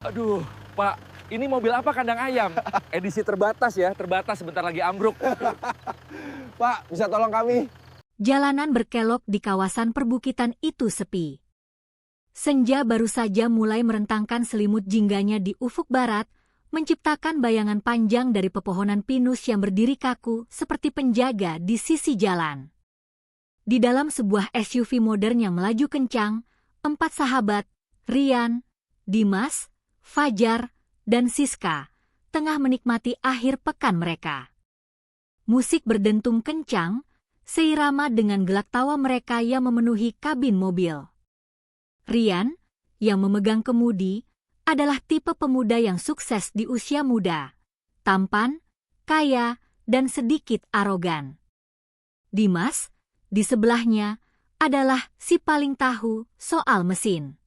Aduh, Pak, ini mobil apa kandang ayam? Edisi terbatas ya, terbatas sebentar lagi ambruk. Pak, bisa tolong kami? Jalanan berkelok di kawasan perbukitan itu sepi. Senja baru saja mulai merentangkan selimut jingganya di ufuk barat, menciptakan bayangan panjang dari pepohonan pinus yang berdiri kaku seperti penjaga di sisi jalan. Di dalam sebuah SUV modern yang melaju kencang, 4 sahabat, Rian, Dimas, Fajar, dan Siska, tengah menikmati akhir pekan mereka. Musik berdentum kencang, seirama dengan gelak tawa mereka yang memenuhi kabin mobil. Rian, yang memegang kemudi, adalah tipe pemuda yang sukses di usia muda, tampan, kaya, dan sedikit arogan. Dimas, di sebelahnya, adalah si paling tahu soal mesin.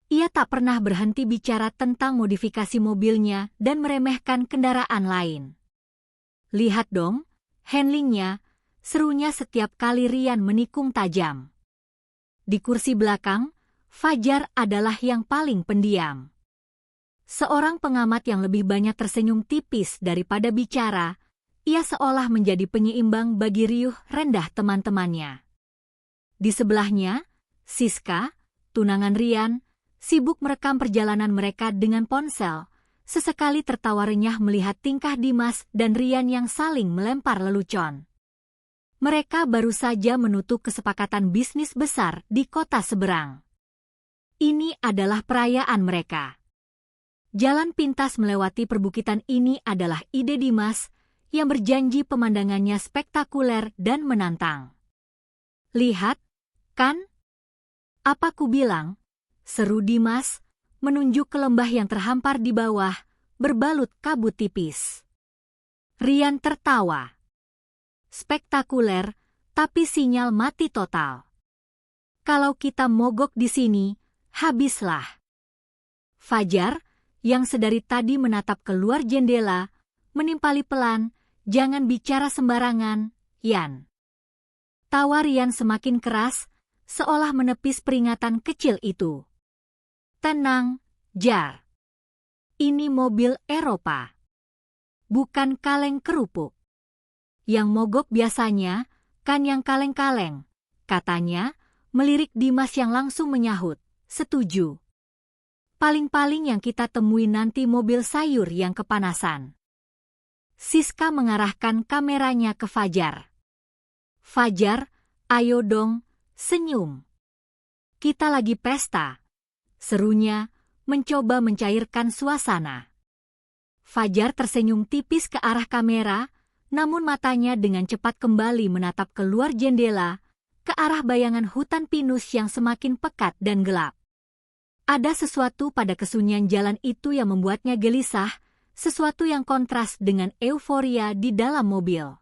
Ia tak pernah berhenti bicara tentang modifikasi mobilnya dan meremehkan kendaraan lain. Lihat dong, handlingnya, serunya setiap kali Rian menikung tajam. Di kursi belakang, Fajar adalah yang paling pendiam. Seorang pengamat yang lebih banyak tersenyum tipis daripada bicara, ia seolah menjadi penyeimbang bagi riuh rendah teman-temannya. Di sebelahnya, Siska, tunangan Rian, sibuk merekam perjalanan mereka dengan ponsel, sesekali tertawa renyah melihat tingkah Dimas dan Rian yang saling melempar lelucon. Mereka baru saja menutup kesepakatan bisnis besar di kota seberang. Ini adalah perayaan mereka. Jalan pintas melewati perbukitan ini adalah ide Dimas yang berjanji pemandangannya spektakuler dan menantang. Lihat, kan? Apa ku bilang? Seru Dimas, menunjuk ke lembah yang terhampar di bawah, berbalut kabut tipis. Rian tertawa. Spektakuler, tapi sinyal mati total. Kalau kita mogok di sini, habislah. Fajar, yang sedari tadi menatap keluar jendela, menimpali pelan, jangan bicara sembarangan, Yan. Tawa Rian semakin keras, seolah menepis peringatan kecil itu. Tenang, Jar. Ini mobil Eropa. Bukan kaleng kerupuk. Yang mogok biasanya, kan yang kaleng-kaleng, katanya, melirik Dimas yang langsung menyahut, setuju. Paling-paling yang kita temui nanti mobil sayur yang kepanasan. Siska mengarahkan kameranya ke Fajar. Fajar, ayo dong, senyum. Kita lagi pesta. Serunya, mencoba mencairkan suasana. Fajar tersenyum tipis ke arah kamera, namun matanya dengan cepat kembali menatap keluar jendela, ke arah bayangan hutan pinus yang semakin pekat dan gelap. Ada sesuatu pada kesunyian jalan itu yang membuatnya gelisah, sesuatu yang kontras dengan euforia di dalam mobil.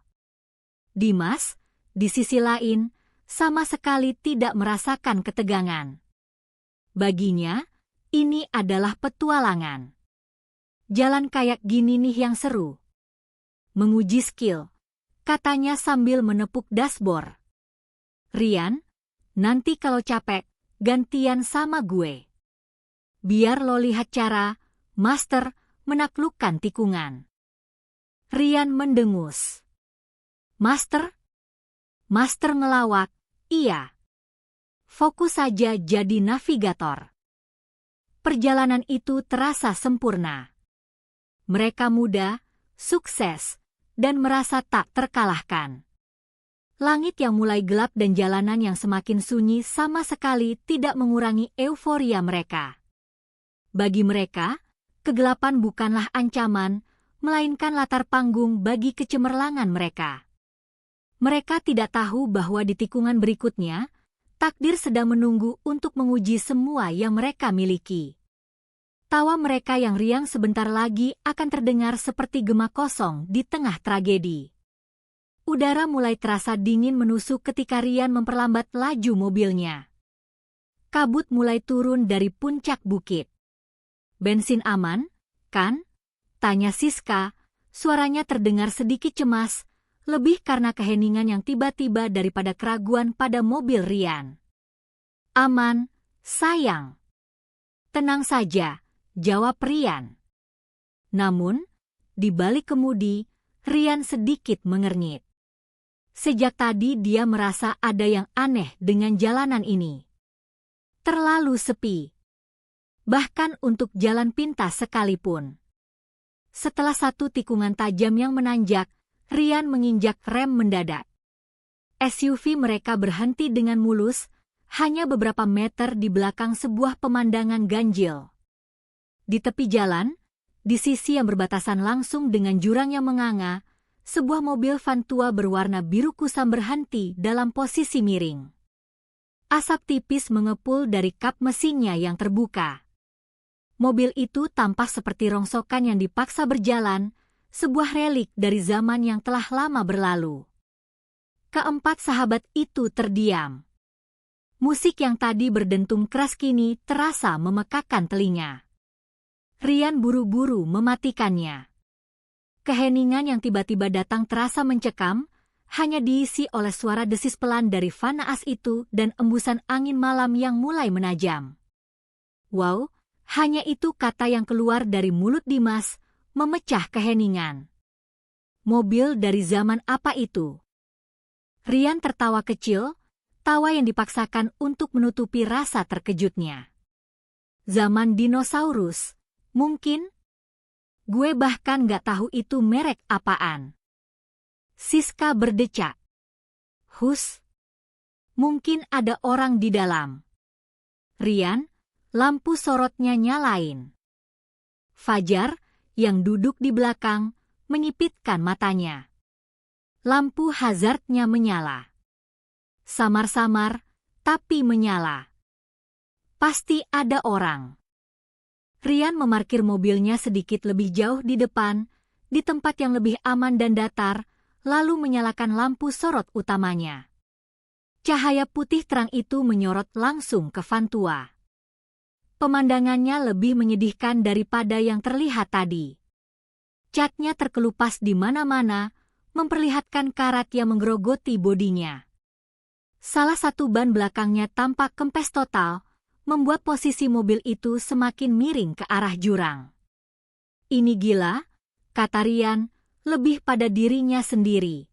Dimas, di sisi lain, sama sekali tidak merasakan ketegangan. Baginya, ini adalah petualangan. Jalan kayak gini nih yang seru. Menguji skill, katanya sambil menepuk dashboard. Rian, nanti kalau capek, gantian sama gue. Biar lo lihat cara, Master, menaklukkan tikungan. Rian mendengus. Master? Master ngelawak, iya. Fokus saja jadi navigator. Perjalanan itu terasa sempurna. Mereka muda, sukses, dan merasa tak terkalahkan. Langit yang mulai gelap dan jalanan yang semakin sunyi sama sekali tidak mengurangi euforia mereka. Bagi mereka, kegelapan bukanlah ancaman, melainkan latar panggung bagi kecemerlangan mereka. Mereka tidak tahu bahwa di tikungan berikutnya, takdir sedang menunggu untuk menguji semua yang mereka miliki. Tawa mereka yang riang sebentar lagi akan terdengar seperti gema kosong di tengah tragedi. Udara mulai terasa dingin menusuk ketika Rian memperlambat laju mobilnya. Kabut mulai turun dari puncak bukit. Bensin aman, kan? Tanya Siska, suaranya terdengar sedikit cemas, lebih karena keheningan yang tiba-tiba daripada keraguan pada mobil Rian. Aman, sayang. Tenang saja, jawab Rian. Namun, di balik kemudi, Rian sedikit mengernyit. Sejak tadi dia merasa ada yang aneh dengan jalanan ini. Terlalu sepi. Bahkan untuk jalan pintas sekalipun. Setelah satu tikungan tajam yang menanjak, Rian menginjak rem mendadak. SUV mereka berhenti dengan mulus, hanya beberapa meter di belakang sebuah pemandangan ganjil. Di tepi jalan, di sisi yang berbatasan langsung dengan jurang yang menganga, sebuah mobil van tua berwarna biru kusam berhenti dalam posisi miring. Asap tipis mengepul dari kap mesinnya yang terbuka. Mobil itu tampak seperti rongsokan yang dipaksa berjalan, sebuah relik dari zaman yang telah lama berlalu. Keempat sahabat itu terdiam. Musik yang tadi berdentum keras kini terasa memekakkan telinga. Rian buru-buru mematikannya. Keheningan yang tiba-tiba datang terasa mencekam, hanya diisi oleh suara desis pelan dari van naas itu dan embusan angin malam yang mulai menajam. Wow, hanya itu kata yang keluar dari mulut Dimas, memecah keheningan. Mobil dari zaman apa itu? Rian tertawa kecil, tawa yang dipaksakan untuk menutupi rasa terkejutnya. Zaman dinosaurus, mungkin? Gue bahkan gak tahu itu merek apaan. Siska berdecak. Hus. Mungkin ada orang di dalam. Rian, lampu sorotnya nyalain. Fajar, yang duduk di belakang, menyipitkan matanya. Lampu hazardnya menyala. Samar-samar, tapi menyala. Pasti ada orang. Rian memarkir mobilnya sedikit lebih jauh di depan, di tempat yang lebih aman dan datar, lalu menyalakan lampu sorot utamanya. Cahaya putih terang itu menyorot langsung ke van tua. Pemandangannya lebih menyedihkan daripada yang terlihat tadi. Catnya terkelupas di mana-mana, memperlihatkan karat yang menggerogoti bodinya. Salah satu ban belakangnya tampak kempes total, membuat posisi mobil itu semakin miring ke arah jurang. Ini gila, kata Rian, lebih pada dirinya sendiri.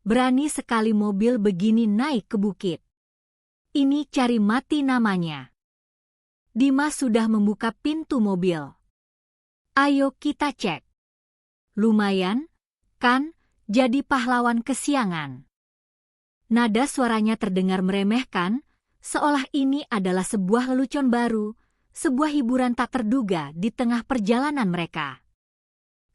Berani sekali mobil begini naik ke bukit. Ini cari mati namanya. Dimas sudah membuka pintu mobil. Ayo kita cek. Lumayan, kan, jadi pahlawan kesiangan. Nada suaranya terdengar meremehkan, seolah ini adalah sebuah lelucon baru, sebuah hiburan tak terduga di tengah perjalanan mereka.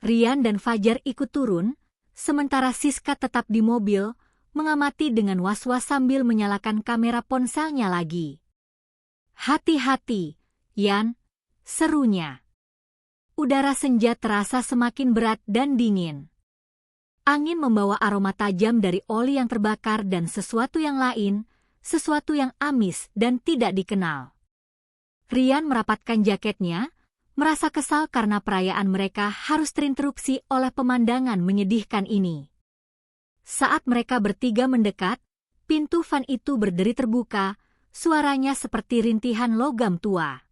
Rian dan Fajar ikut turun, sementara Siska tetap di mobil, mengamati dengan was-was sambil menyalakan kamera ponselnya lagi. Hati-hati, Yan, serunya. Udara senja terasa semakin berat dan dingin. Angin membawa aroma tajam dari oli yang terbakar dan sesuatu yang lain, sesuatu yang amis dan tidak dikenal. Rian merapatkan jaketnya, merasa kesal karena perayaan mereka harus terinterupsi oleh pemandangan menyedihkan ini. Saat mereka bertiga mendekat, pintu van itu berderi terbuka, suaranya seperti rintihan logam tua.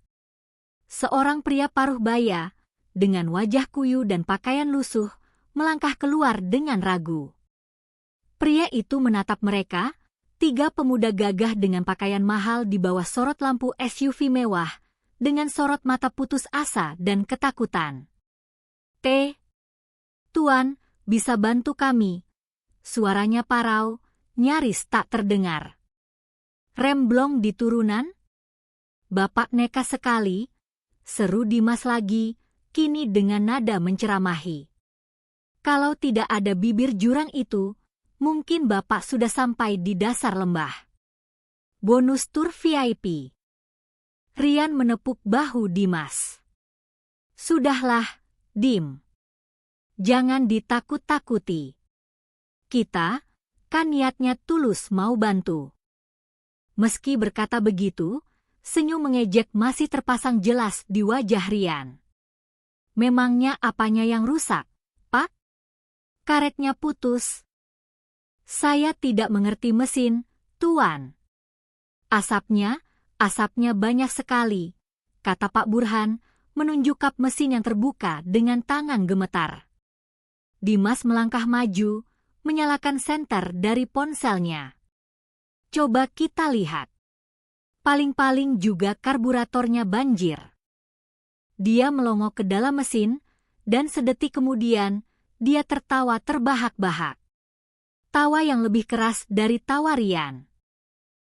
Seorang pria paruh baya, dengan wajah kuyu dan pakaian lusuh, melangkah keluar dengan ragu. Pria itu menatap mereka, tiga pemuda gagah dengan pakaian mahal di bawah sorot lampu SUV mewah, dengan sorot mata putus asa dan ketakutan. Tuan, bisa bantu kami? Suaranya parau, nyaris tak terdengar. Remblong di turunan? Bapak neka sekali, seru Dimas lagi, kini dengan nada menceramahi. Kalau tidak ada bibir jurang itu, mungkin Bapak sudah sampai di dasar lembah. Bonus tur VIP. Rian menepuk bahu Dimas. Sudahlah, Dim. Jangan ditakut-takuti. Kita, kan niatnya tulus mau bantu. Meski berkata begitu, senyum mengejek masih terpasang jelas di wajah Rian. Memangnya apanya yang rusak, Pak? Karetnya putus. Saya tidak mengerti mesin, Tuan. Asapnya banyak sekali, kata Pak Burhan, menunjuk kap mesin yang terbuka dengan tangan gemetar. Dimas melangkah maju, menyalakan senter dari ponselnya. Coba kita lihat. Paling-paling juga karburatornya banjir. Dia melongo ke dalam mesin, dan sedetik kemudian, dia tertawa terbahak-bahak. Tawa yang lebih keras dari tawa Rian.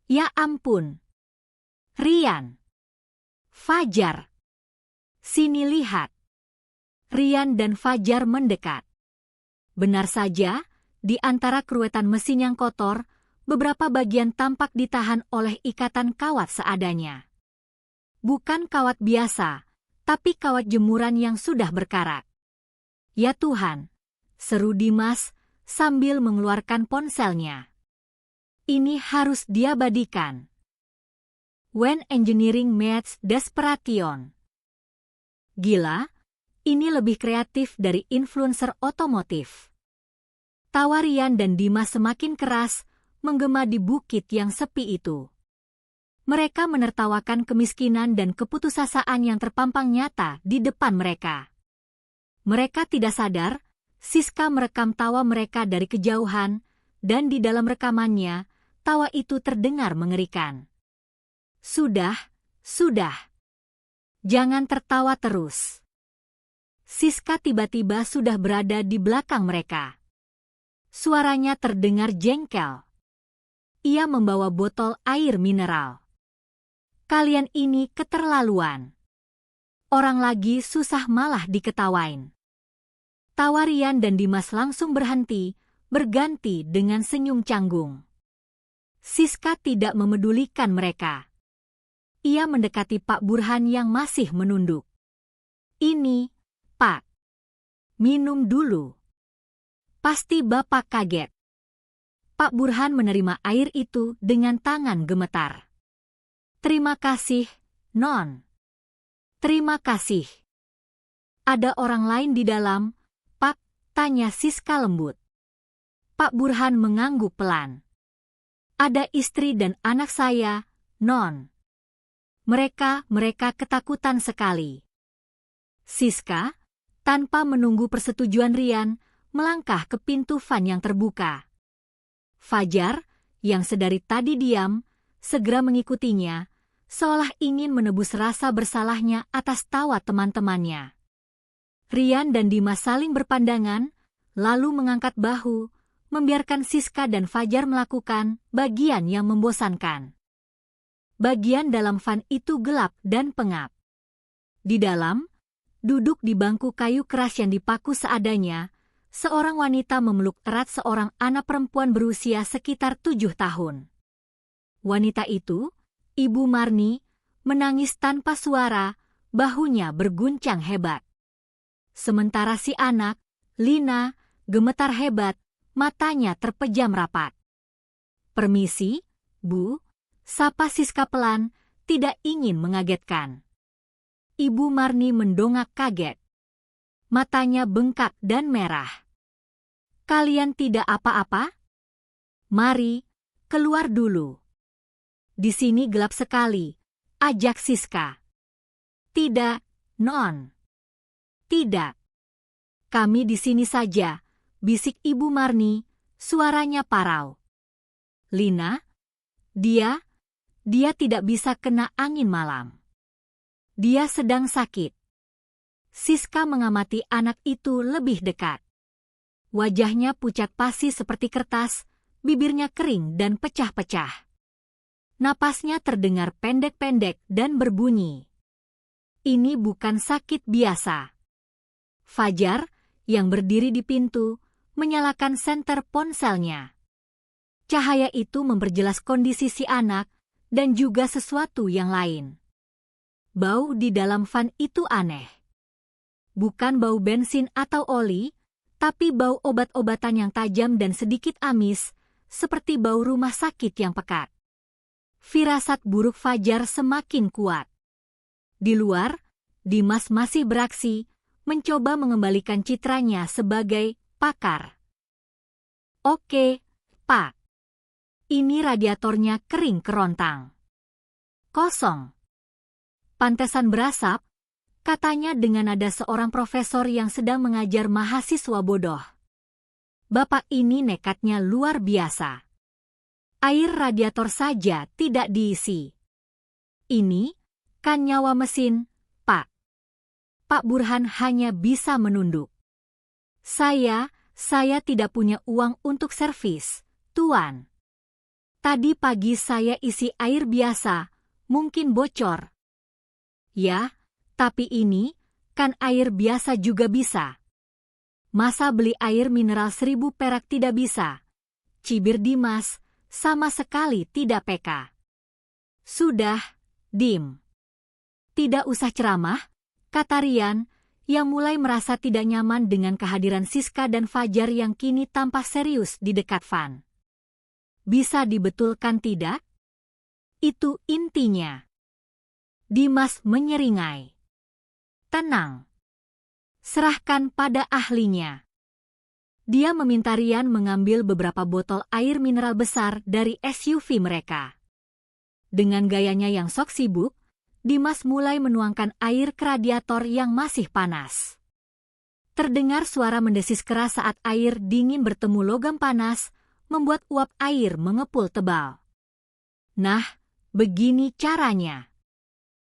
Ya ampun. Rian. Fajar. Sini lihat. Rian dan Fajar mendekat. Benar saja, di antara keruetan mesin yang kotor, beberapa bagian tampak ditahan oleh ikatan kawat seadanya. Bukan kawat biasa, tapi kawat jemuran yang sudah berkarat. Ya Tuhan, seru Dimas sambil mengeluarkan ponselnya. Ini harus diabadikan. When engineering meets desperation. Gila, ini lebih kreatif dari influencer otomotif. Tawa Rian dan Dimas semakin keras, menggema di bukit yang sepi itu. Mereka menertawakan kemiskinan dan keputusasaan yang terpampang nyata di depan mereka. Mereka tidak sadar, Siska merekam tawa mereka dari kejauhan, dan di dalam rekamannya, tawa itu terdengar mengerikan. Sudah. Jangan tertawa terus. Siska tiba-tiba sudah berada di belakang mereka. Suaranya terdengar jengkel. Ia membawa botol air mineral. Kalian ini keterlaluan. Orang lagi susah malah diketawain. Tawa Rian dan Dimas langsung berhenti, berganti dengan senyum canggung. Siska tidak memedulikan mereka. Ia mendekati Pak Burhan yang masih menunduk. Ini, Pak. Minum dulu. Pasti Bapak kaget. Pak Burhan menerima air itu dengan tangan gemetar. Terima kasih, Non. Terima kasih. Ada orang lain di dalam, Pak, tanya Siska lembut. Pak Burhan mengangguk pelan. Ada istri dan anak saya, Non. Mereka ketakutan sekali. Siska, tanpa menunggu persetujuan Rian, melangkah ke pintu van yang terbuka. Fajar, yang sedari tadi diam, segera mengikutinya, seolah ingin menebus rasa bersalahnya atas tawa teman-temannya. Rian dan Dimas saling berpandangan, lalu mengangkat bahu, membiarkan Siska dan Fajar melakukan bagian yang membosankan. Bagian dalam van itu gelap dan pengap. Di dalam, duduk di bangku kayu keras yang dipaku seadanya, seorang wanita memeluk erat seorang anak perempuan berusia sekitar 7 tahun. Wanita itu, Ibu Marni, menangis tanpa suara, bahunya berguncang hebat. Sementara si anak, Lina, gemetar hebat, matanya terpejam rapat. Permisi, Bu, sapa Siska pelan, tidak ingin mengagetkan. Ibu Marni mendongak kaget. Matanya bengkak dan merah. Kalian tidak apa-apa? Mari, keluar dulu. Di sini gelap sekali, ajak Siska. Tidak, Non. Tidak. Kami di sini saja, bisik Ibu Marni, suaranya parau. Lina, dia tidak bisa kena angin malam. Dia sedang sakit. Siska mengamati anak itu lebih dekat. Wajahnya pucat pasi seperti kertas, bibirnya kering dan pecah-pecah. Napasnya terdengar pendek-pendek dan berbunyi. Ini bukan sakit biasa. Fajar, yang berdiri di pintu, menyalakan senter ponselnya. Cahaya itu memperjelas kondisi si anak dan juga sesuatu yang lain. Bau di dalam van itu aneh. Bukan bau bensin atau oli, tapi bau obat-obatan yang tajam dan sedikit amis, seperti bau rumah sakit yang pekat. Firasat buruk Fajar semakin kuat. Di luar, Dimas masih beraksi, mencoba mengembalikan citranya sebagai pakar. Oke, Pak. Ini radiatornya kering kerontang. Kosong. Pantesan berasap, Katanya dengan nada seorang profesor yang sedang mengajar mahasiswa bodoh. Bapak ini nekatnya luar biasa. Air radiator saja tidak diisi. Ini kan nyawa mesin, Pak. Pak Burhan hanya bisa menunduk. Saya tidak punya uang untuk servis, Tuan. Tadi pagi saya isi air biasa, mungkin bocor. Ya, tapi ini kan air biasa juga bisa. Masa beli air mineral 1000 perak tidak bisa? Cibir Dimas, sama sekali tidak peka. Sudah, Dim. Tidak usah ceramah, kata Rian, yang mulai merasa tidak nyaman dengan kehadiran Siska dan Fajar yang kini tampak serius di dekat Van. Bisa dibetulkan tidak? Itu intinya. Dimas menyeringai. Tenang. Serahkan pada ahlinya. Dia meminta Rian mengambil beberapa botol air mineral besar dari SUV mereka. Dengan gayanya yang sok sibuk, Dimas mulai menuangkan air ke radiator yang masih panas. Terdengar suara mendesis keras saat air dingin bertemu logam panas, membuat uap air mengepul tebal. Nah, begini caranya.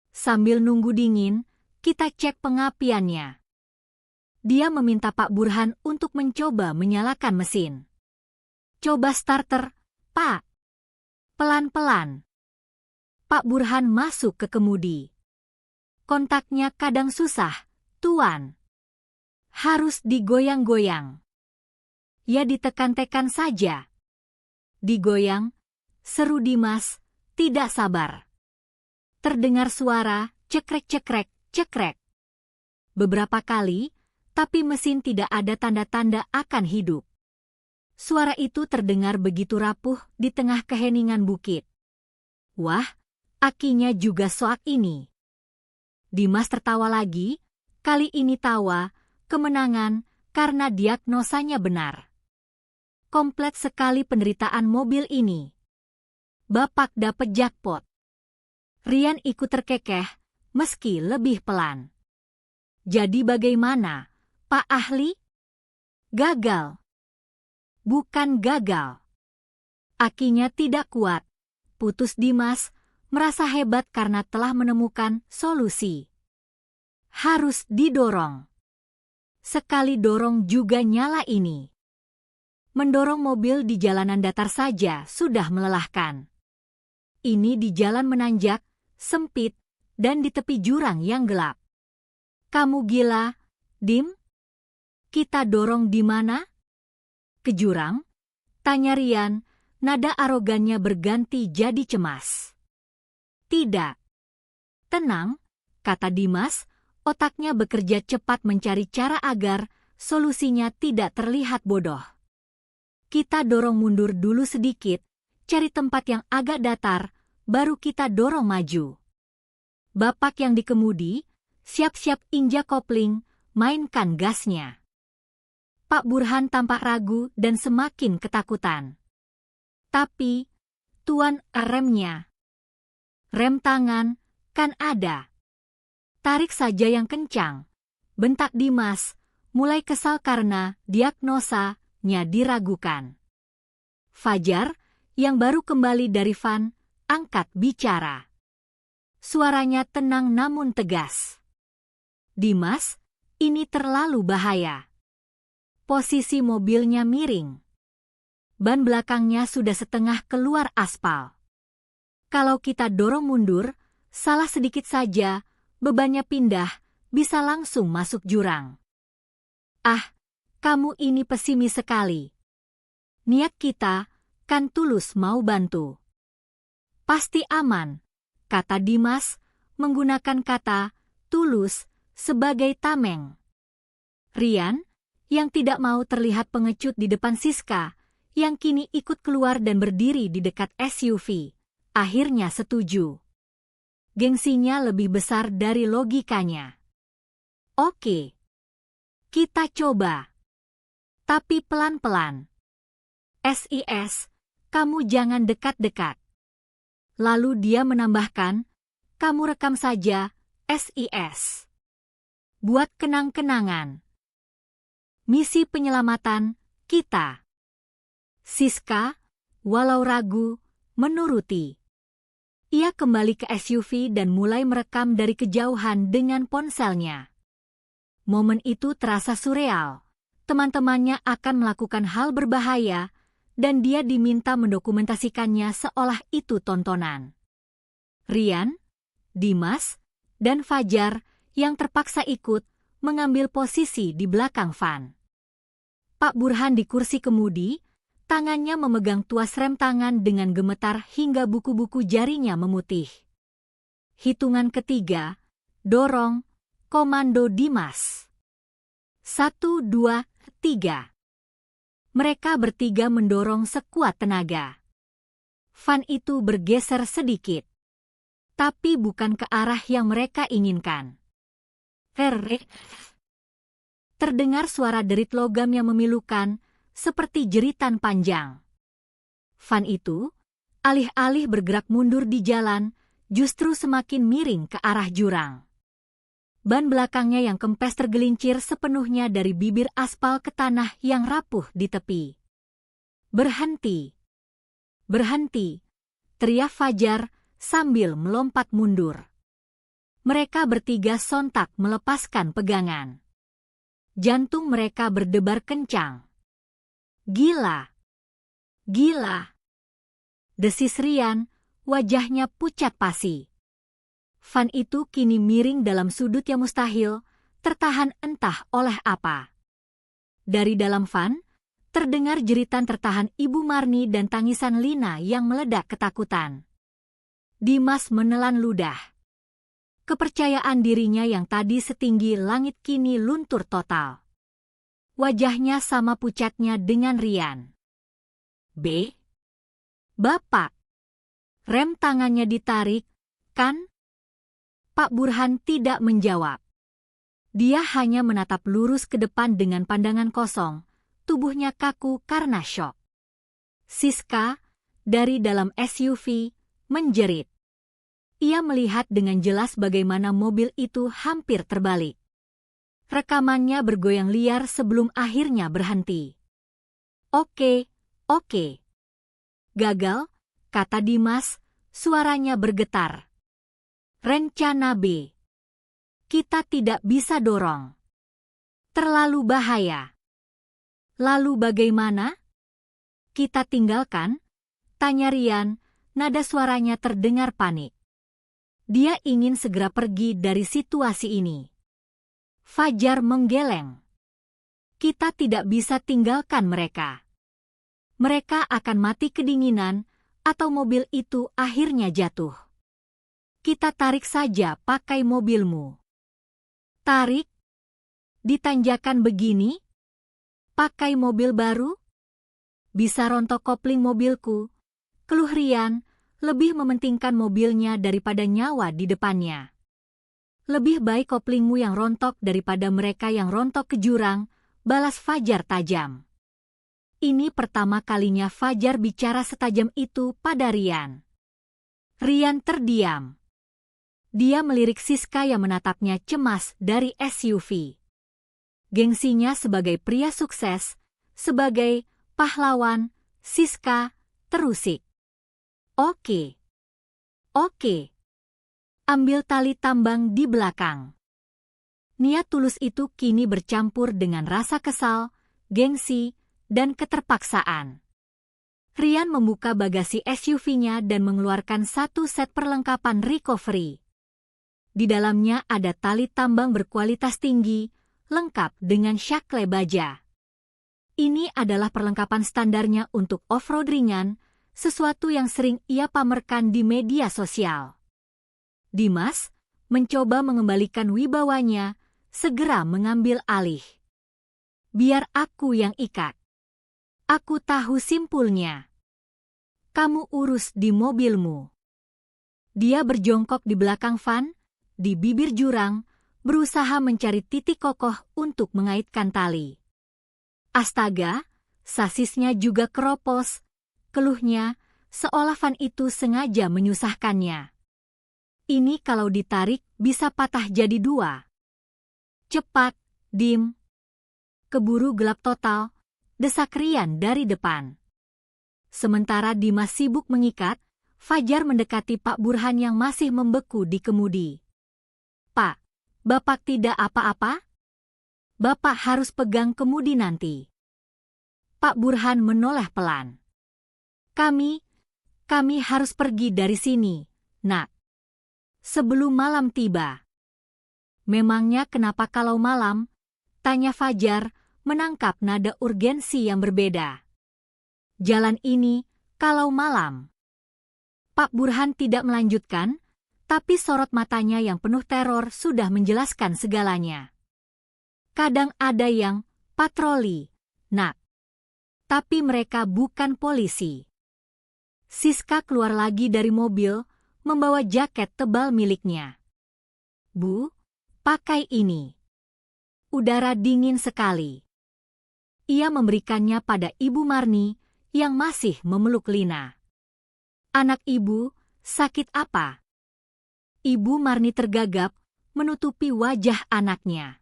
Sambil nunggu dingin, kita cek pengapiannya. Dia meminta Pak Burhan untuk mencoba menyalakan mesin. Coba starter, Pak. Pelan-pelan. Pak Burhan masuk ke kemudi. Kontaknya kadang susah, Tuan. Harus digoyang-goyang. Ya ditekan-tekan saja. Digoyang, seru Dimas, tidak sabar. Terdengar suara cekrek-cekrek, cekrek. Beberapa kali, tapi mesin tidak ada tanda-tanda akan hidup. Suara itu terdengar begitu rapuh di tengah keheningan bukit. Wah, akinya juga soak ini. Dimas tertawa lagi, kali ini tawa, kemenangan, karena diagnosanya benar. Komplit sekali penderitaan mobil ini. Bapak dapet jackpot. Rian ikut terkekeh, meski lebih pelan. Jadi bagaimana, Pak Ahli? Gagal. Bukan gagal. Akinya tidak kuat. Putus Dimas, merasa hebat karena telah menemukan solusi. Harus didorong. Sekali dorong juga nyala ini. Mendorong mobil di jalanan datar saja sudah melelahkan. Ini di jalan menanjak, sempit, dan di tepi jurang yang gelap. Kamu gila, Dim? Kita dorong di mana? Ke jurang? Tanya Rian, nada arogannya berganti jadi cemas. Tidak. Tenang, kata Dimas, otaknya bekerja cepat mencari cara agar solusinya tidak terlihat bodoh. Kita dorong mundur dulu sedikit, cari tempat yang agak datar, baru kita dorong maju. Bapak yang dikemudi, siap-siap injak kopling, mainkan gasnya. Pak Burhan tampak ragu dan semakin ketakutan. Tapi, Tuan, remnya. Rem tangan, kan ada. Tarik saja yang kencang. Bentak Dimas, mulai kesal karena diagnosanya diragukan. Fajar, yang baru kembali dari Van, angkat bicara. Suaranya tenang namun tegas. Dimas, ini terlalu bahaya. Posisi mobilnya miring. Ban belakangnya sudah setengah keluar aspal. Kalau kita dorong mundur, salah sedikit saja, bebannya pindah, bisa langsung masuk jurang. Ah, kamu ini pesimis sekali. Niat kita, kan tulus mau bantu. Pasti aman, kata Dimas, menggunakan kata tulus sebagai tameng. Rian, yang tidak mau terlihat pengecut di depan Siska, yang kini ikut keluar dan berdiri di dekat SUV, akhirnya setuju. Gengsinya lebih besar dari logikanya. Oke, kita coba. Tapi pelan-pelan. SIS, kamu jangan dekat-dekat. Lalu dia menambahkan, kamu rekam saja, SIS. buat kenang-kenangan. Misi penyelamatan kita. Siska, walau ragu, menuruti. Ia kembali ke SUV dan mulai merekam dari kejauhan dengan ponselnya. Momen itu terasa surreal. Teman-temannya akan melakukan hal berbahaya, dan dia diminta mendokumentasikannya seolah itu tontonan. Rian, Dimas, dan Fajar yang terpaksa ikut mengambil posisi di belakang van. Pak Burhan di kursi kemudi, tangannya memegang tuas rem tangan dengan gemetar hingga buku-buku jarinya memutih. Hitungan ketiga, dorong, komando Dimas. 1, 2, 3. Mereka bertiga mendorong sekuat tenaga. Van itu bergeser sedikit, tapi bukan ke arah yang mereka inginkan. Terdengar suara derit logam yang memilukan, seperti jeritan panjang. Van itu, alih-alih bergerak mundur di jalan, justru semakin miring ke arah jurang. Ban belakangnya yang kempes tergelincir sepenuhnya dari bibir aspal ke tanah yang rapuh di tepi. Berhenti! Berhenti! Teriak Fajar sambil melompat mundur. Mereka bertiga sontak melepaskan pegangan. Jantung mereka berdebar kencang. Gila! Gila! Desis Rian, wajahnya pucat pasi. Van itu kini miring dalam sudut yang mustahil, tertahan entah oleh apa. Dari dalam van, terdengar jeritan tertahan Ibu Marni dan tangisan Lina yang meledak ketakutan. Dimas menelan ludah. Kepercayaan dirinya yang tadi setinggi langit kini luntur total. Wajahnya sama pucatnya dengan Rian. Bapak. Rem tangannya ditarik, kan? Pak Burhan tidak menjawab. Dia hanya menatap lurus ke depan dengan pandangan kosong, tubuhnya kaku karena syok. Siska, dari dalam SUV, menjerit. Ia melihat dengan jelas bagaimana mobil itu hampir terbalik. Rekamannya bergoyang liar sebelum akhirnya berhenti. Oke. Gagal, kata Dimas, suaranya bergetar. Rencana B. Kita tidak bisa dorong. Terlalu bahaya. Lalu bagaimana? Kita tinggalkan? Tanya Rian, nada suaranya terdengar panik. Dia ingin segera pergi dari situasi ini. Fajar menggeleng. Kita tidak bisa tinggalkan mereka. Mereka akan mati kedinginan, atau mobil itu akhirnya jatuh. Kita tarik saja pakai mobilmu. Tarik? Di tanjakan begini? Pakai mobil baru? Bisa rontok kopling mobilku. Keluh Rian, lebih mementingkan mobilnya daripada nyawa di depannya. Lebih baik koplingmu yang rontok daripada mereka yang rontok ke jurang, balas Fajar tajam. Ini pertama kalinya Fajar bicara setajam itu pada Rian. Rian terdiam. Dia melirik Siska yang menatapnya cemas dari SUV. Gengsinya sebagai pria sukses, sebagai pahlawan, Siska terusik. Oke. Ambil tali tambang di belakang. Niat tulus itu kini bercampur dengan rasa kesal, gengsi, dan keterpaksaan. Rian membuka bagasi SUV-nya dan mengeluarkan satu set perlengkapan recovery. Di dalamnya ada tali tambang berkualitas tinggi, lengkap dengan syakle baja. Ini adalah perlengkapan standarnya untuk off-road ringan, sesuatu yang sering ia pamerkan di media sosial. Dimas mencoba mengembalikan wibawanya, segera mengambil alih. Biar aku yang ikat. Aku tahu simpulnya. Kamu urus di mobilmu. Dia berjongkok di belakang van, di bibir jurang, berusaha mencari titik kokoh untuk mengaitkan tali. Astaga, sasisnya juga keropos, keluhnya, seolah van itu sengaja menyusahkannya. Ini kalau ditarik bisa patah jadi dua. Cepat, Dim. Keburu gelap total, desak Rian dari depan. Sementara Dimas sibuk mengikat, Fajar mendekati Pak Burhan yang masih membeku di kemudi. Pak, Bapak tidak apa-apa? Bapak harus pegang kemudi nanti. Pak Burhan menoleh pelan. Kami harus pergi dari sini, Nak. Sebelum malam tiba. Memangnya kenapa kalau malam? Tanya Fajar, menangkap nada urgensi yang berbeda. Jalan ini, kalau malam. Pak Burhan tidak melanjutkan, tapi sorot matanya yang penuh teror sudah menjelaskan segalanya. Kadang ada yang patroli, Nak. Tapi mereka bukan polisi. Siska keluar lagi dari mobil, membawa jaket tebal miliknya. Bu, pakai ini. Udara dingin sekali. Ia memberikannya pada Ibu Marni yang masih memeluk Lina. Anak ibu, sakit apa? Ibu Marni tergagap, menutupi wajah anaknya.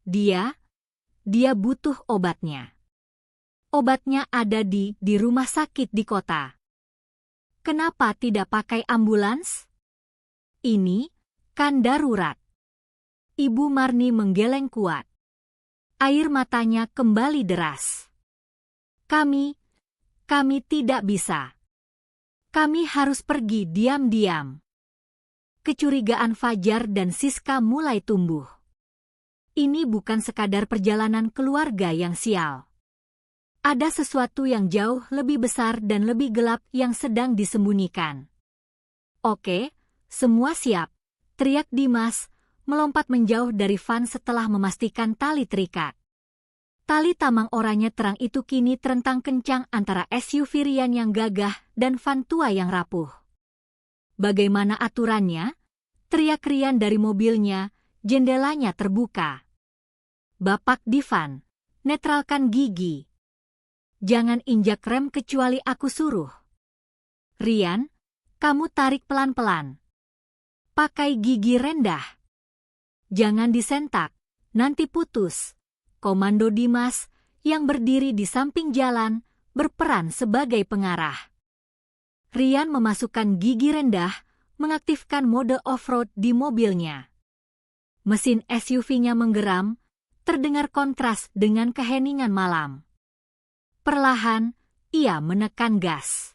Dia butuh obatnya. Obatnya ada di rumah sakit di kota. Kenapa tidak pakai ambulans? Ini kan darurat. Ibu Marni menggeleng kuat. Air matanya kembali deras. Kami tidak bisa. Kami harus pergi diam-diam. Kecurigaan Fajar dan Siska mulai tumbuh. Ini bukan sekadar perjalanan keluarga yang sial. Ada sesuatu yang jauh lebih besar dan lebih gelap yang sedang disembunyikan. Oke, semua siap, teriak Dimas, melompat menjauh dari van setelah memastikan tali terikat. Tali tamang oranye terang itu kini terentang kencang antara SUV Rian yang gagah dan van tua yang rapuh. Bagaimana aturannya? Teriak Rian dari mobilnya, jendelanya terbuka. Bapak di van, netralkan gigi. Jangan injak rem kecuali aku suruh. Rian, kamu tarik pelan-pelan. Pakai gigi rendah. Jangan disentak, nanti putus. Komando Dimas, yang berdiri di samping jalan, berperan sebagai pengarah. Rian memasukkan gigi rendah, mengaktifkan mode off-road di mobilnya. Mesin SUV-nya menggeram, terdengar kontras dengan keheningan malam. Perlahan, ia menekan gas.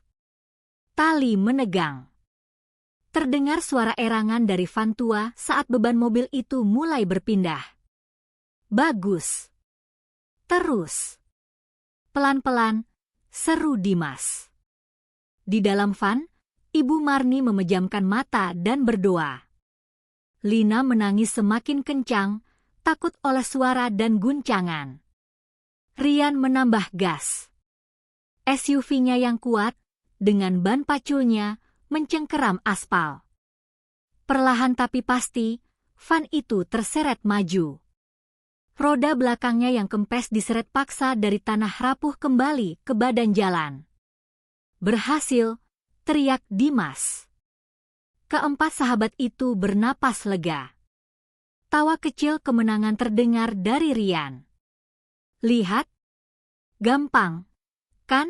Tali menegang. Terdengar suara erangan dari van tua saat beban mobil itu mulai berpindah. Bagus. Terus. Pelan-pelan, seru Dimas. Di dalam van, Ibu Marni memejamkan mata dan berdoa. Lina menangis semakin kencang, takut oleh suara dan guncangan. Rian menambah gas. SUV-nya yang kuat, dengan ban paculnya, mencengkeram aspal. Perlahan tapi pasti, van itu terseret maju. Roda belakangnya yang kempes diseret paksa dari tanah rapuh kembali ke badan jalan. Berhasil, teriak Dimas. Keempat sahabat itu bernapas lega. Tawa kecil kemenangan terdengar dari Rian. Lihat, gampang, kan?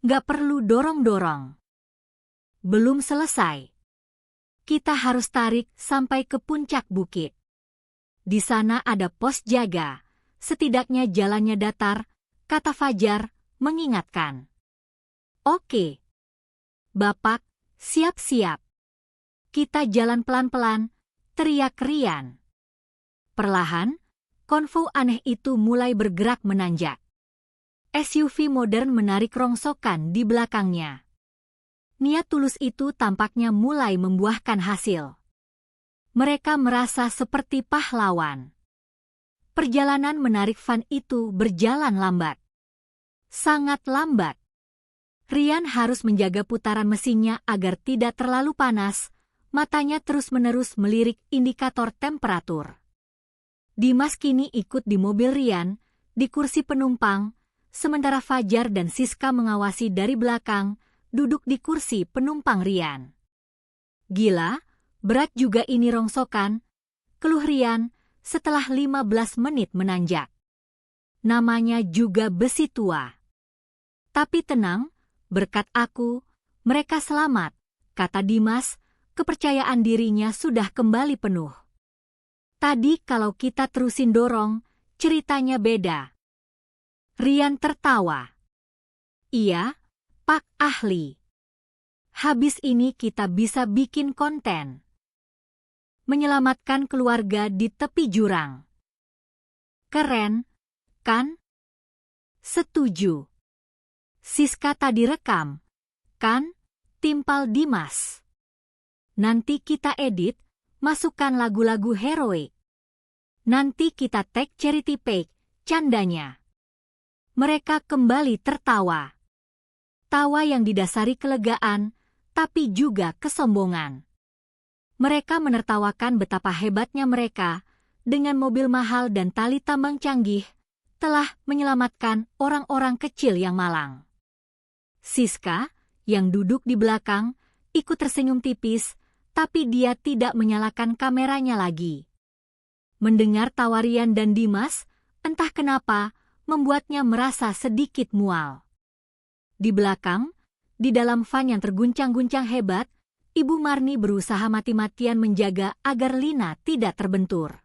Gak perlu dorong-dorong. Belum selesai. Kita harus tarik sampai ke puncak bukit. Di sana ada pos jaga, setidaknya jalannya datar, kata Fajar, mengingatkan. Oke. Bapak, siap-siap. Kita jalan pelan-pelan, teriak Rian. Perlahan, konvo aneh itu mulai bergerak menanjak. SUV modern menarik rongsokan di belakangnya. Niat tulus itu tampaknya mulai membuahkan hasil. Mereka merasa seperti pahlawan. Perjalanan menarik van itu berjalan lambat. Sangat lambat. Rian harus menjaga putaran mesinnya agar tidak terlalu panas, matanya terus-menerus melirik indikator temperatur. Dimas kini ikut di mobil Rian, di kursi penumpang, sementara Fajar dan Siska mengawasi dari belakang, duduk di kursi penumpang Rian. Gila, berat juga ini rongsokan, keluh Rian, setelah 15 menit menanjak. Namanya juga besi tua. Tapi tenang, berkat aku, mereka selamat, kata Dimas, kepercayaan dirinya sudah kembali penuh. Tadi kalau kita terusin dorong, ceritanya beda. Rian tertawa. Iya, Pak Ahli. Habis ini kita bisa bikin konten. Menyelamatkan keluarga di tepi jurang. Keren, kan? Setuju. Siska tadi rekam, kan? Timpal Dimas. Nanti kita edit, masukkan lagu-lagu heroik. Nanti kita tag charity page, candanya. Mereka kembali tertawa. Tawa yang didasari kelegaan, tapi juga kesombongan. Mereka menertawakan betapa hebatnya mereka, dengan mobil mahal dan tali tambang canggih, telah menyelamatkan orang-orang kecil yang malang. Siska, yang duduk di belakang, ikut tersenyum tipis, tapi dia tidak menyalakan kameranya lagi. Mendengar tawa Rian dan Dimas, entah kenapa, membuatnya merasa sedikit mual. Di belakang, di dalam van yang terguncang-guncang hebat, Ibu Marni berusaha mati-matian menjaga agar Lina tidak terbentur.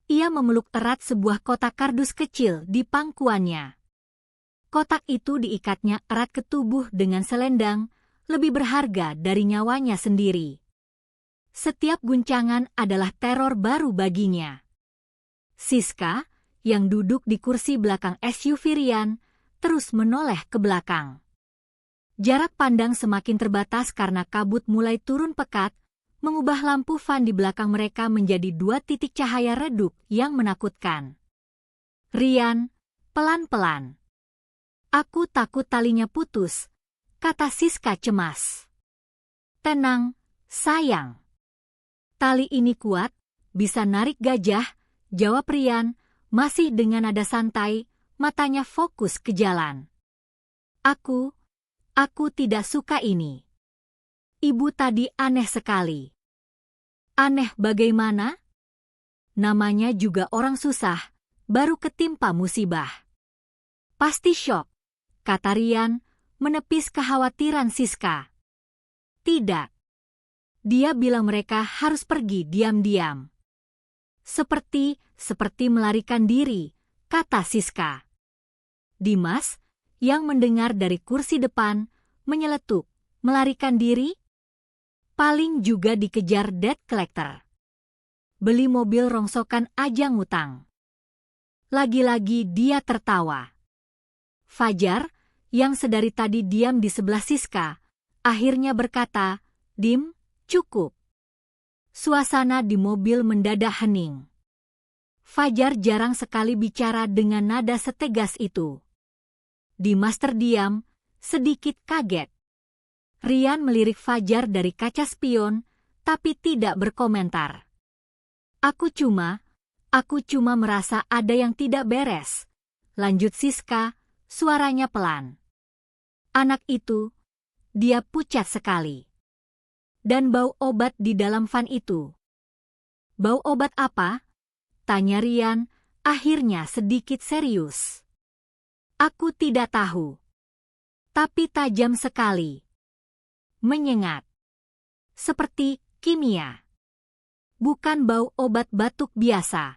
Ia memeluk erat sebuah kotak kardus kecil di pangkuannya. Kotak itu diikatnya erat ke tubuh dengan selendang, lebih berharga dari nyawanya sendiri. Setiap guncangan adalah teror baru baginya. Siska, yang duduk di kursi belakang SUV Rian, terus menoleh ke belakang. Jarak pandang semakin terbatas karena kabut mulai turun pekat, mengubah lampu van di belakang mereka menjadi 2 titik cahaya redup yang menakutkan. Rian, pelan-pelan. Aku takut talinya putus, kata Siska cemas. Tenang, sayang. Tali ini kuat, bisa narik gajah, jawab Rian, masih dengan nada santai, matanya fokus ke jalan. Aku tidak suka ini. Ibu tadi aneh sekali. Aneh bagaimana? Namanya juga orang susah, baru ketimpa musibah. Pasti syok, kata Rian, menepis kekhawatiran Siska. Tidak. Dia bilang mereka harus pergi diam-diam. Seperti melarikan diri, kata Siska. Dimas, yang mendengar dari kursi depan, menyeletuk, melarikan diri? Paling juga dikejar debt collector. Beli mobil rongsokan aja ngutang. Lagi-lagi dia tertawa. Fajar, yang sedari tadi diam di sebelah Siska, akhirnya berkata, "Dim, cukup." Suasana di mobil mendadak hening. Fajar jarang sekali bicara dengan nada setegas itu. Dimas terdiam, sedikit kaget. Rian melirik Fajar dari kaca spion, tapi tidak berkomentar. Aku cuma merasa ada yang tidak beres, lanjut Siska, suaranya pelan. Anak itu, dia pucat sekali. Dan bau obat di dalam van itu. Bau obat apa? Tanya Rian, akhirnya sedikit serius. Aku tidak tahu. Tapi tajam sekali. Menyengat. Seperti kimia. Bukan bau obat batuk biasa.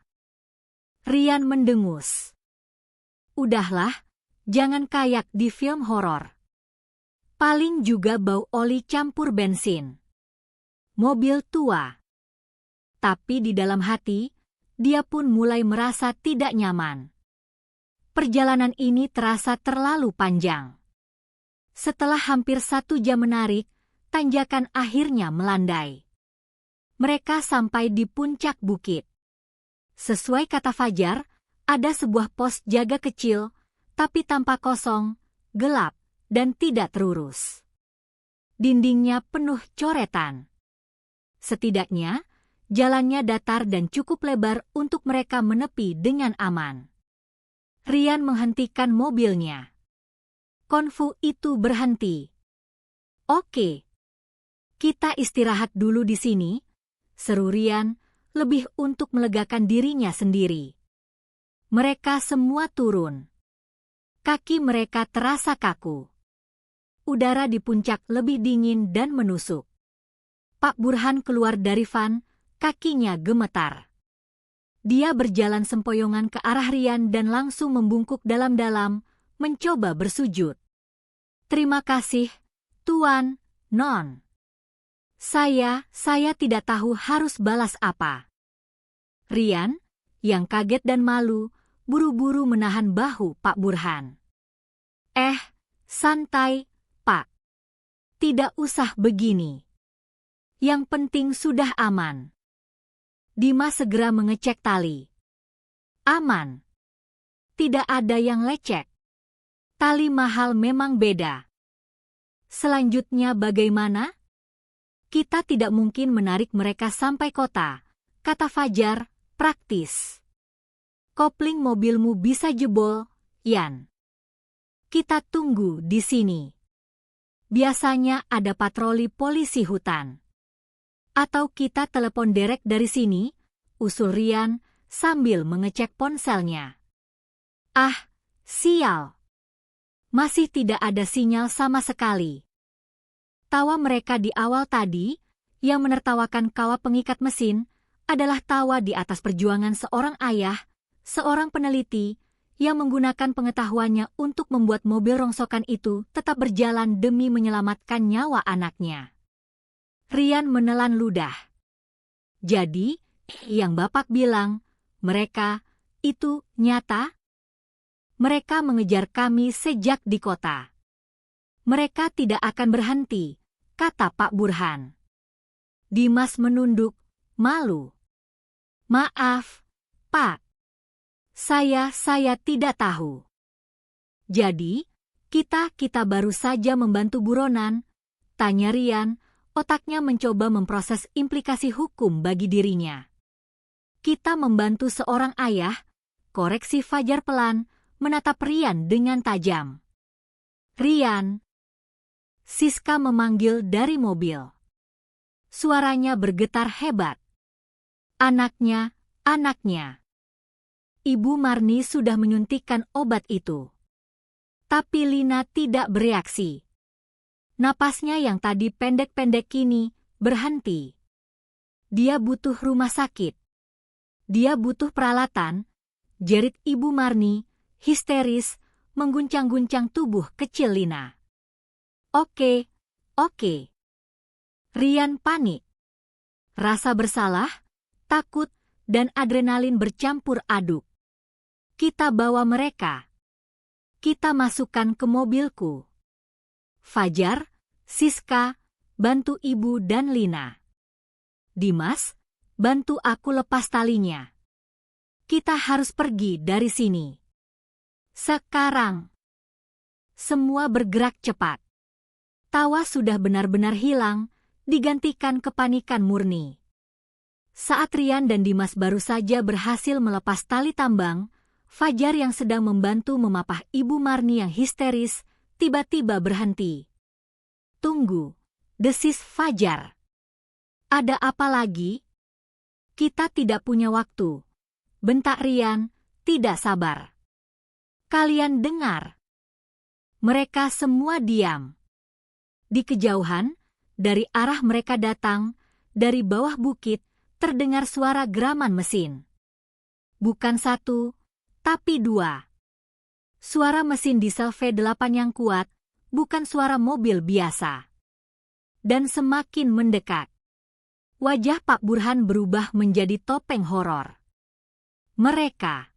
Rian mendengus. Udahlah, jangan kayak di film horor. Paling juga bau oli campur bensin. Mobil tua. Tapi di dalam hati, dia pun mulai merasa tidak nyaman. Perjalanan ini terasa terlalu panjang. Setelah hampir 1 jam menarik, tanjakan akhirnya melandai. Mereka sampai di puncak bukit. Sesuai kata Fajar, ada sebuah pos jaga kecil, tapi tampak kosong, gelap, dan tidak terurus. Dindingnya penuh coretan. Setidaknya, jalannya datar dan cukup lebar untuk mereka menepi dengan aman. Rian menghentikan mobilnya. Konvo itu berhenti. Oke. Kita istirahat dulu di sini, seru Rian, lebih untuk melegakan dirinya sendiri. Mereka semua turun. Kaki mereka terasa kaku. Udara di puncak lebih dingin dan menusuk. Pak Burhan keluar dari van, kakinya gemetar. Dia berjalan sempoyongan ke arah Rian dan langsung membungkuk dalam-dalam, mencoba bersujud. Terima kasih, Tuan, Non. Saya tidak tahu harus balas apa. Rian, yang kaget dan malu, buru-buru menahan bahu Pak Burhan. Santai, Pak. Tidak usah begini. Yang penting sudah aman. Dimas segera mengecek tali. Aman. Tidak ada yang lecek. Tali mahal memang beda. Selanjutnya bagaimana? Kita tidak mungkin menarik mereka sampai kota, kata Fajar, praktis. Kopling mobilmu bisa jebol, Yan. Kita tunggu di sini. Biasanya ada patroli polisi hutan. Atau kita telepon derek dari sini, usul Rian sambil mengecek ponselnya. Sial. Masih tidak ada sinyal sama sekali. Tawa mereka di awal tadi, yang menertawakan kawah pengikat mesin, adalah tawa di atas perjuangan seorang ayah, seorang peneliti, yang menggunakan pengetahuannya untuk membuat mobil rongsokan itu tetap berjalan demi menyelamatkan nyawa anaknya. Rian menelan ludah. Jadi, yang Bapak bilang, mereka, itu nyata? Mereka mengejar kami sejak di kota. Mereka tidak akan berhenti, kata Pak Burhan. Dimas menunduk, malu. Maaf, Pak. Saya tidak tahu. Jadi, kita baru saja membantu buronan, tanya Rian, otaknya mencoba memproses implikasi hukum bagi dirinya. Kita membantu seorang ayah, koreksi Fajar pelan, menatap Rian dengan tajam. Rian. Siska memanggil dari mobil. Suaranya bergetar hebat. Anaknya. Ibu Marni sudah menyuntikkan obat itu. Tapi Lina tidak bereaksi. Napasnya yang tadi pendek-pendek kini berhenti. Dia butuh rumah sakit. Dia butuh peralatan, jerit Ibu Marni, histeris, mengguncang-guncang tubuh kecil Lina. Oke. Rian panik. Rasa bersalah, takut, dan adrenalin bercampur aduk. Kita bawa mereka. Kita masukkan ke mobilku. Fajar, Siska, bantu Ibu dan Lina. Dimas, bantu aku lepas talinya. Kita harus pergi dari sini. Sekarang. Semua bergerak cepat. Tawa sudah benar-benar hilang, digantikan kepanikan murni. Saat Rian dan Dimas baru saja berhasil melepas tali tambang, Fajar yang sedang membantu memapah Ibu Marni yang histeris, tiba-tiba berhenti. Tunggu, desis Fajar. Ada apa lagi? Kita tidak punya waktu. Bentak Rian, tidak sabar. Kalian dengar? Mereka semua diam. Di kejauhan, dari arah mereka datang, dari bawah bukit, terdengar suara geraman mesin. Bukan satu, tapi dua. Suara mesin diesel V8 yang kuat, bukan suara mobil biasa. Dan semakin mendekat. Wajah Pak Burhan berubah menjadi topeng horor. Mereka.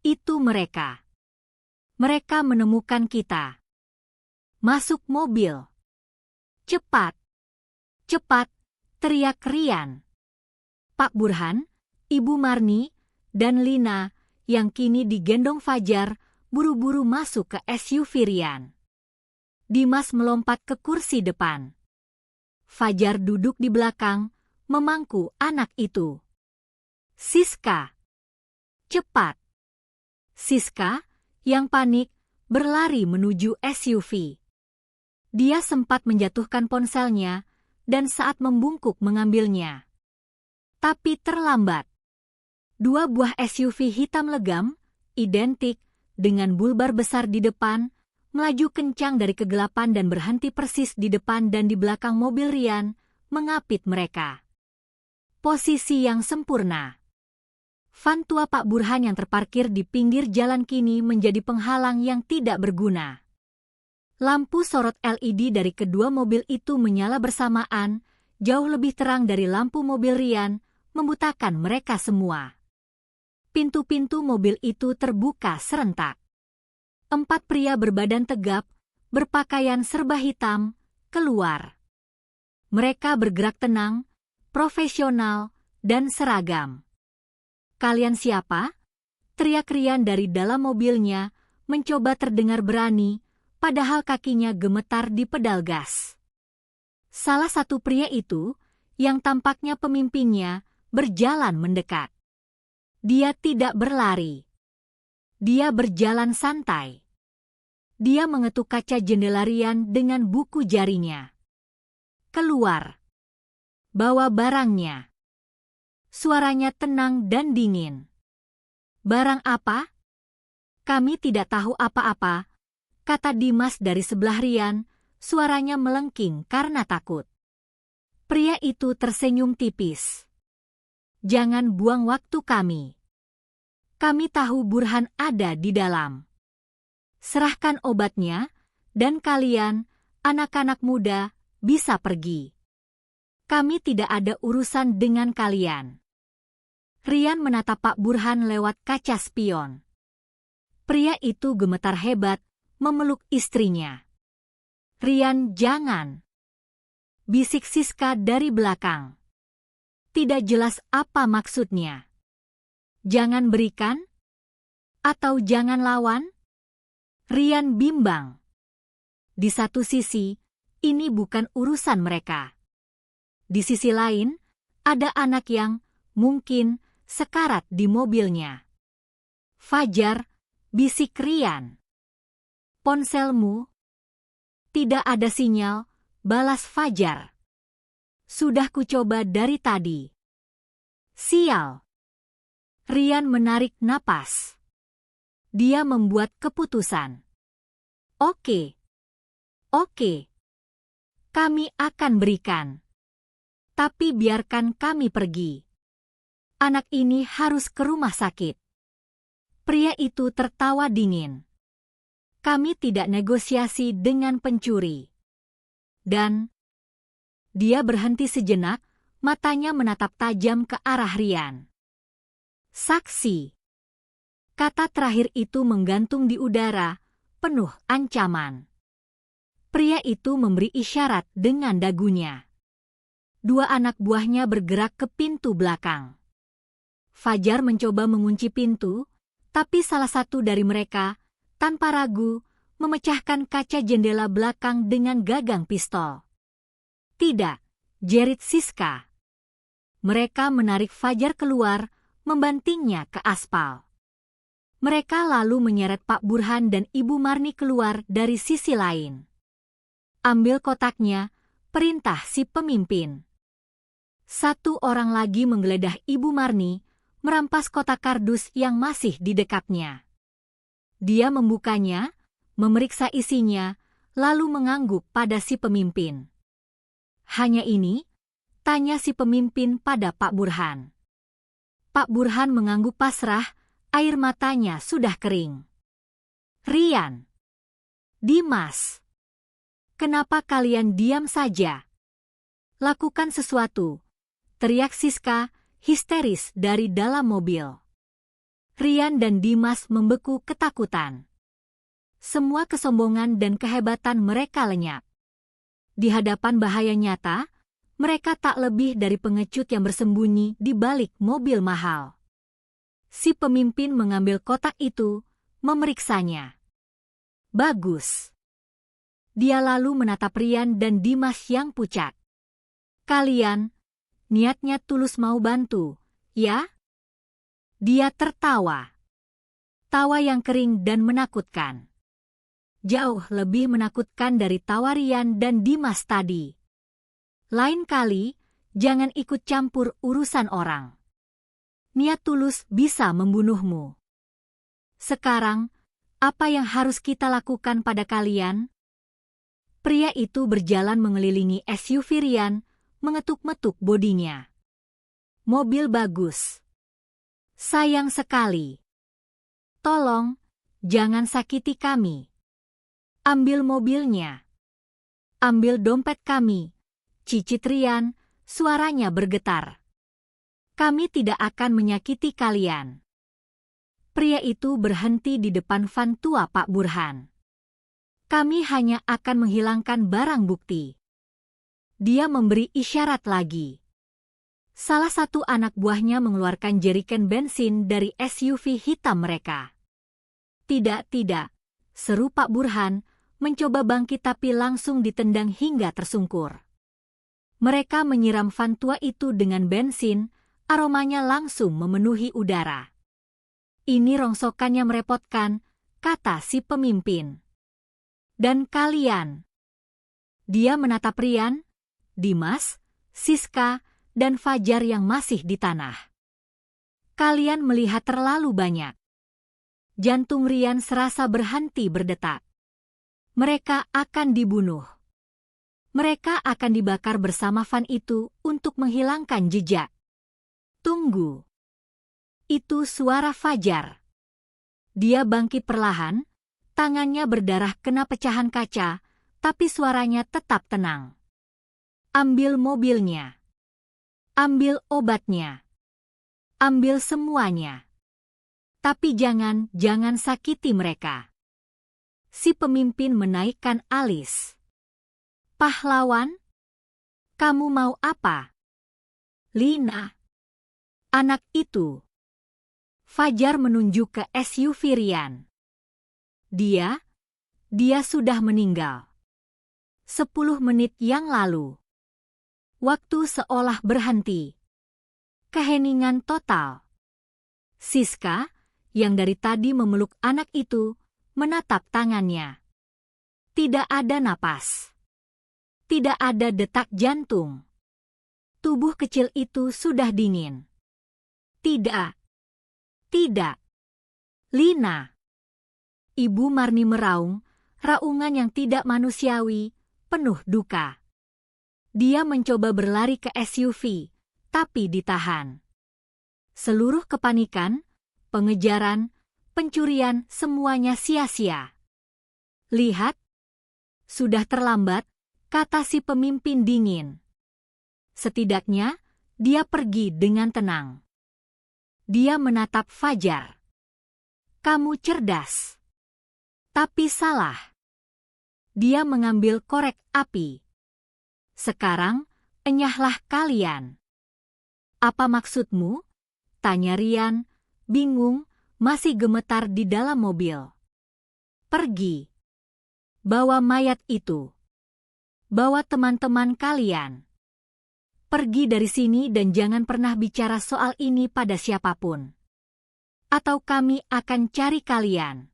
Itu mereka. Mereka menemukan kita. Masuk mobil. Cepat. Cepat, teriak Rian. Pak Burhan, Ibu Marni, dan Lina, yang kini digendong Fajar, buru-buru masuk ke SUV Rian. Dimas melompat ke kursi depan. Fajar duduk di belakang, memangku anak itu. Siska. Cepat. Siska, yang panik, berlari menuju SUV. Dia sempat menjatuhkan ponselnya, dan saat membungkuk mengambilnya. Tapi terlambat. Dua buah SUV hitam legam, identik, dengan bulbar besar di depan, melaju kencang dari kegelapan dan berhenti persis di depan dan di belakang mobil Rian, mengapit mereka. Posisi yang sempurna. Van tua Pak Burhan yang terparkir di pinggir jalan kini menjadi penghalang yang tidak berguna. Lampu sorot LED dari kedua mobil itu menyala bersamaan, jauh lebih terang dari lampu mobil Rian, membutakan mereka semua. Pintu-pintu mobil itu terbuka serentak. 4 pria berbadan tegap, berpakaian serba hitam, keluar. Mereka bergerak tenang, profesional, dan seragam. "Kalian siapa?" teriak Rian dari dalam mobilnya, mencoba terdengar berani, padahal kakinya gemetar di pedal gas. Salah satu pria itu, yang tampaknya pemimpinnya, berjalan mendekat. Dia tidak berlari. Dia berjalan santai. Dia mengetuk kaca jendela Rian dengan buku jarinya. "Keluar. Bawa barangnya." Suaranya tenang dan dingin. "Barang apa?" "Kami tidak tahu apa-apa," kata Dimas dari sebelah Rian, suaranya melengking karena takut. Pria itu tersenyum tipis. "Jangan buang waktu kami. Kami tahu Burhan ada di dalam. Serahkan obatnya, dan kalian, anak-anak muda, bisa pergi. Kami tidak ada urusan dengan kalian." Rian menatap Pak Burhan lewat kaca spion. Pria itu gemetar hebat, memeluk istrinya. "Rian, jangan!" bisik Siska dari belakang. Tidak jelas apa maksudnya. "Jangan berikan? Atau jangan lawan?" Rian bimbang. Di satu sisi, ini bukan urusan mereka. Di sisi lain, ada anak yang, mungkin, sekarat di mobilnya. "Fajar," bisik Rian. "Ponselmu?" "Tidak ada sinyal," balas Fajar. "Sudah kucoba dari tadi." "Sial." Rian menarik napas. Dia membuat keputusan. Oke. Kami akan berikan. Tapi biarkan kami pergi. Anak ini harus ke rumah sakit." Pria itu tertawa dingin. "Kami tidak negosiasi dengan pencuri." Dan dia berhenti sejenak, matanya menatap tajam ke arah Rian. "Saksi." Kata terakhir itu menggantung di udara, penuh ancaman. Pria itu memberi isyarat dengan dagunya. Dua anak buahnya bergerak ke pintu belakang. Fajar mencoba mengunci pintu, tapi salah satu dari mereka, tanpa ragu, memecahkan kaca jendela belakang dengan gagang pistol. "Tidak," jerit Siska. Mereka menarik Fajar keluar, membantingnya ke aspal. Mereka lalu menyeret Pak Burhan dan Ibu Marni keluar dari sisi lain. "Ambil kotaknya," perintah si pemimpin. Satu orang lagi menggeledah Ibu Marni, merampas kotak kardus yang masih di dekatnya. Dia membukanya, memeriksa isinya, lalu mengangguk pada si pemimpin. "Hanya ini?" tanya si pemimpin pada Pak Burhan. Pak Burhan mengangguk pasrah, air matanya sudah kering. "Rian, Dimas, kenapa kalian diam saja? Lakukan sesuatu," teriak Siska, histeris dari dalam mobil. Rian dan Dimas membeku ketakutan. Semua kesombongan dan kehebatan mereka lenyap. Di hadapan bahaya nyata, mereka tak lebih dari pengecut yang bersembunyi di balik mobil mahal. Si pemimpin mengambil kotak itu, memeriksanya. Bagus. Dia lalu menatap Rian dan Dimas yang pucat. "Kalian, niatnya tulus mau bantu, ya?" Dia tertawa. Tawa yang kering dan menakutkan. Jauh lebih menakutkan dari tawa Rian dan Dimas tadi. Lain kali, Jangan ikut campur urusan orang. Niat tulus bisa membunuhmu. Sekarang, apa yang harus kita lakukan pada kalian? Pria itu berjalan mengelilingi SUV Rian, mengetuk-metuk bodinya. Mobil bagus. Sayang sekali. Tolong, jangan sakiti kami. Ambil mobilnya. Ambil dompet kami. Cicit Rian, suaranya bergetar. Kami tidak akan menyakiti kalian. Pria itu berhenti di depan van tua Pak Burhan. Kami hanya akan menghilangkan barang bukti. Dia memberi isyarat lagi. Salah satu anak buahnya mengeluarkan jeriken bensin dari SUV hitam mereka. Tidak, seru Pak Burhan, mencoba bangkit tapi langsung ditendang hingga tersungkur. Mereka menyiram van tua itu dengan bensin, aromanya langsung memenuhi udara. Ini rongsokannya merepotkan, kata si pemimpin. Dan kalian? Dia menatap Rian, Dimas, Siska, dan Fajar yang masih di tanah. Kalian melihat terlalu banyak. Jantung Rian serasa berhenti berdetak. Mereka akan dibunuh. Mereka akan dibakar bersama van itu untuk menghilangkan jejak. Tunggu. Itu suara Fajar. Dia bangkit perlahan, tangannya berdarah kena pecahan kaca, tapi suaranya tetap tenang. Ambil mobilnya. Ambil obatnya. Ambil semuanya. Tapi jangan sakiti mereka. Si pemimpin menaikkan alis. Pahlawan? Kamu mau apa? Lina. Anak itu. Fajar menunjuk ke SUV Rian. Dia sudah meninggal. 10 menit yang lalu. Waktu seolah berhenti. Keheningan total. Siska, yang dari tadi memeluk anak itu, menatap tangannya. Tidak ada napas. Tidak ada detak jantung. Tubuh kecil itu sudah dingin. Tidak. Lina. Ibu Marni meraung, raungan yang tidak manusiawi, penuh duka. Dia mencoba berlari ke SUV, tapi ditahan. Seluruh kepanikan, pengejaran, pencurian, semuanya sia-sia. Lihat, sudah terlambat, kata si pemimpin dingin. Setidaknya, dia pergi dengan tenang. Dia menatap Fajar. Kamu cerdas. Tapi salah. Dia mengambil korek api. Sekarang, enyahlah kalian. Apa maksudmu? Tanya Rian, bingung, masih gemetar di dalam mobil. Pergi. Bawa mayat itu. Bawa teman-teman kalian. Pergi dari sini dan jangan pernah bicara soal ini pada siapapun. Atau kami akan cari kalian.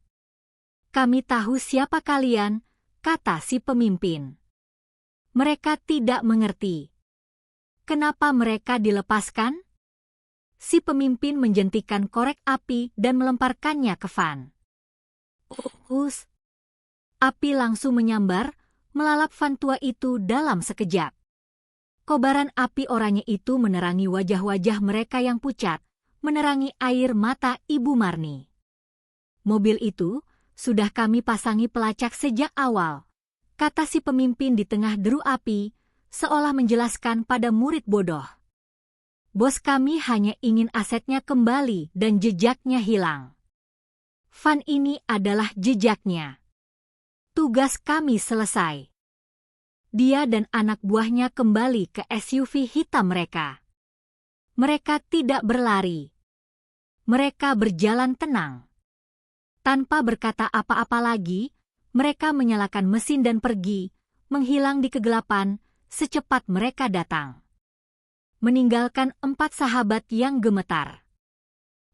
Kami tahu siapa kalian, kata si pemimpin. Mereka tidak mengerti. Kenapa mereka dilepaskan? Si pemimpin menjentikan korek api dan melemparkannya ke van. Api langsung menyambar, melalap van tua itu dalam sekejap. Kobaran api oranye itu menerangi wajah-wajah mereka yang pucat, menerangi air mata Ibu Marni. Mobil itu sudah kami pasangi pelacak sejak awal, kata si pemimpin di tengah deru api, seolah menjelaskan pada murid bodoh. Bos kami hanya ingin asetnya kembali dan jejaknya hilang. Van ini adalah jejaknya. Tugas kami selesai. Dia dan anak buahnya kembali ke SUV hitam mereka. Mereka tidak berlari. Mereka berjalan tenang. Tanpa berkata apa-apa lagi, mereka menyalakan mesin dan pergi, menghilang di kegelapan, secepat mereka datang. Meninggalkan 4 sahabat yang gemetar.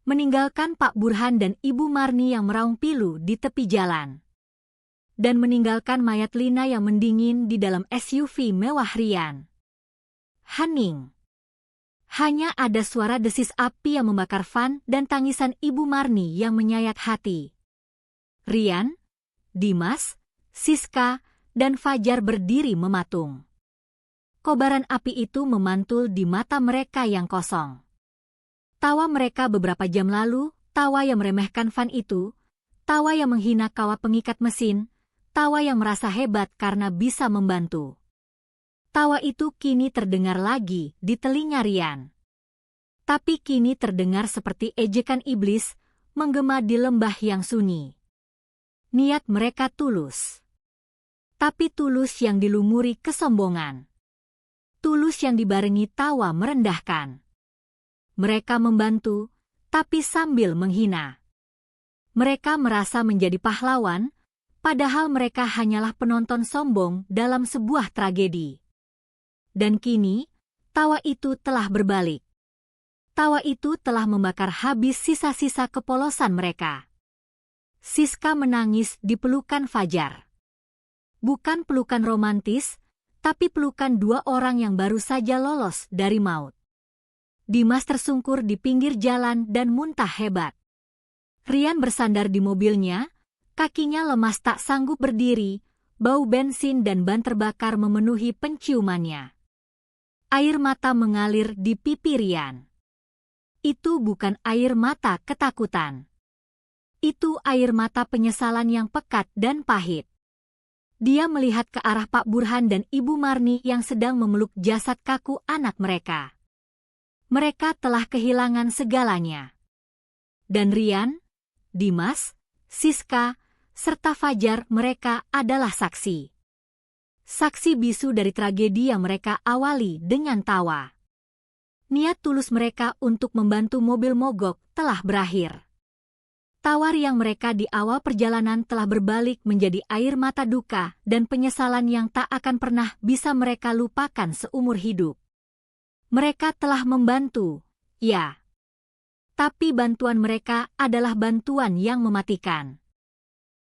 Meninggalkan Pak Burhan dan Ibu Marni yang meraung pilu di tepi jalan. Dan meninggalkan mayat Lina yang mendingin di dalam SUV mewah Rian. Hening. Hanya ada suara desis api yang membakar Van dan tangisan Ibu Marni yang menyayat hati. Rian, Dimas, Siska, dan Fajar berdiri mematung. Kobaran api itu memantul di mata mereka yang kosong. Tawa mereka beberapa jam lalu, tawa yang meremehkan Van itu, tawa yang menghina kawat pengikat mesin, tawa yang merasa hebat karena bisa membantu. Tawa itu kini terdengar lagi di telinga Rian. Tapi kini terdengar seperti ejekan iblis menggema di lembah yang sunyi. Niat mereka tulus. Tapi tulus yang dilumuri kesombongan. Tulus yang dibarengi tawa merendahkan. Mereka membantu, tapi sambil menghina. Mereka merasa menjadi pahlawan, padahal mereka hanyalah penonton sombong dalam sebuah tragedi. Dan kini, tawa itu telah berbalik. Tawa itu telah membakar habis sisa-sisa kepolosan mereka. Siska menangis di pelukan Fajar. Bukan pelukan romantis, tapi pelukan dua orang yang baru saja lolos dari maut. Dimas tersungkur di pinggir jalan dan muntah hebat. Rian bersandar di mobilnya, kakinya lemas tak sanggup berdiri, bau bensin dan ban terbakar memenuhi penciumannya. Air mata mengalir di pipi Rian. Itu bukan air mata ketakutan. Itu air mata penyesalan yang pekat dan pahit. Dia melihat ke arah Pak Burhan dan Ibu Marni yang sedang memeluk jasad kaku anak mereka. Mereka telah kehilangan segalanya. Dan Rian, Dimas, Siska, serta Fajar mereka adalah saksi. Saksi bisu dari tragedi yang mereka awali dengan tawa. Niat tulus mereka untuk membantu mobil mogok telah berakhir. Tawa riang mereka di awal perjalanan telah berbalik menjadi air mata duka dan penyesalan yang tak akan pernah bisa mereka lupakan seumur hidup. Mereka telah membantu, ya. Tapi bantuan mereka adalah bantuan yang mematikan.